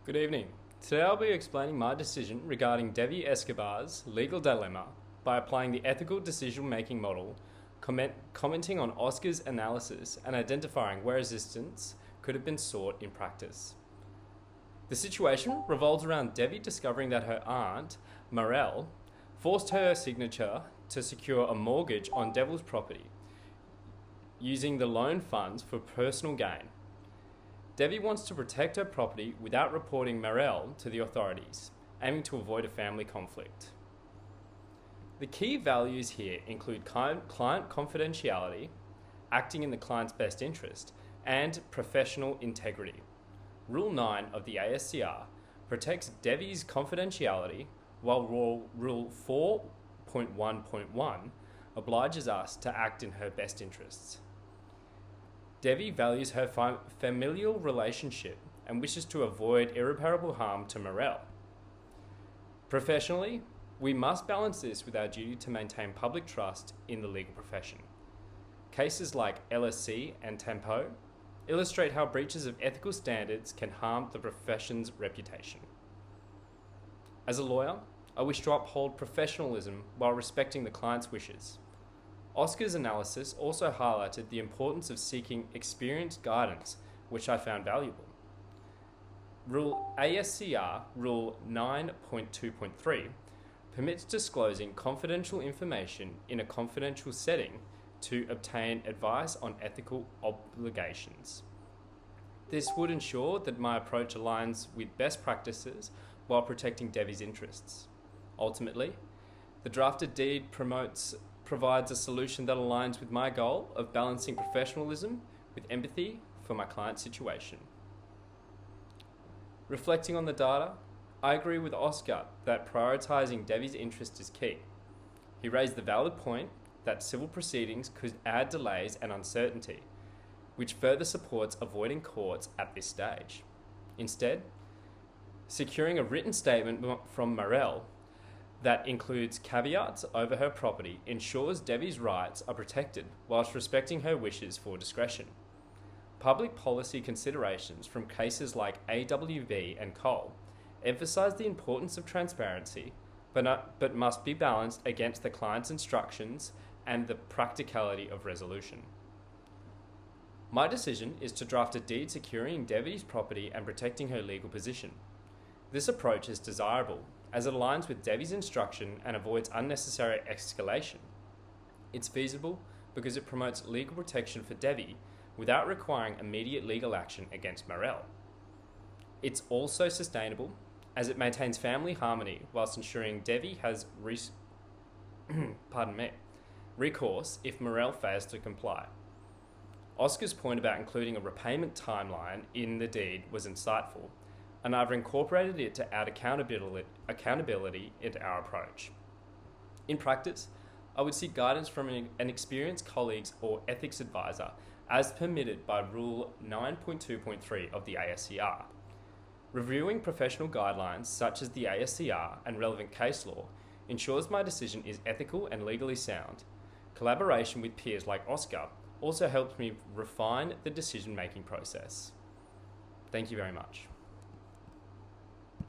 Good evening. Today I'll be explaining my decision regarding Devi Escobar's legal dilemma by applying the ethical decision-making model, commenting on Oscar's analysis and identifying where resistance could have been sought in practice. The situation revolves around Devi discovering that her aunt, Marelle, forced her signature to secure a mortgage on Devil's property, using the loan funds for personal gain. Devi wants to protect her property without reporting Marelle to the authorities, aiming to avoid a family conflict. The key values here include client confidentiality, acting in the client's best interest, and professional integrity. Rule 9 of the ASCR protects Devi's confidentiality, while Rule 4.1.1 obliges us to act in her best interests. Devi values her familial relationship and wishes to avoid irreparable harm to Marelle. Professionally, we must balance this with our duty to maintain public trust in the legal profession. Cases like LSC and Tempo illustrate how breaches of ethical standards can harm the profession's reputation. As a lawyer, I wish to uphold professionalism while respecting the client's wishes. Oscar's analysis also highlighted the importance of seeking experienced guidance, which I found valuable. ASCR Rule 9.2.3 permits disclosing confidential information in a confidential setting to obtain advice on ethical obligations. This would ensure that my approach aligns with best practices while protecting Devi's interests. Ultimately, the drafted deed provides a solution that aligns with my goal of balancing professionalism with empathy for my client's situation. Reflecting on the data, I agree with Oscar that prioritizing Devi's interest is key. He raised the valid point that civil proceedings could add delays and uncertainty, which further supports avoiding courts at this stage. Instead, securing a written statement from Marelle that includes caveats over her property ensures Devi's rights are protected whilst respecting her wishes for discretion. Public policy considerations from cases like AWB and Cole emphasize the importance of transparency, but must be balanced against the client's instructions and the practicality of resolution. My decision is to draft a deed securing Devi's property and protecting her legal position. This approach is desirable as it aligns with Devi's instruction and avoids unnecessary escalation. It's feasible because it promotes legal protection for Devi without requiring immediate legal action against Marelle. It's also sustainable as it maintains family harmony whilst ensuring Devi has recourse if Marelle fails to comply. Oscar's point about including a repayment timeline in the deed was insightful, and I've incorporated it to add accountability into our approach. In practice, I would seek guidance from an experienced colleague or ethics advisor as permitted by Rule 9.2.3 of the ASCR. Reviewing professional guidelines such as the ASCR and relevant case law ensures my decision is ethical and legally sound. Collaboration with peers like Oscar also helps me refine the decision-making process. Thank you very much.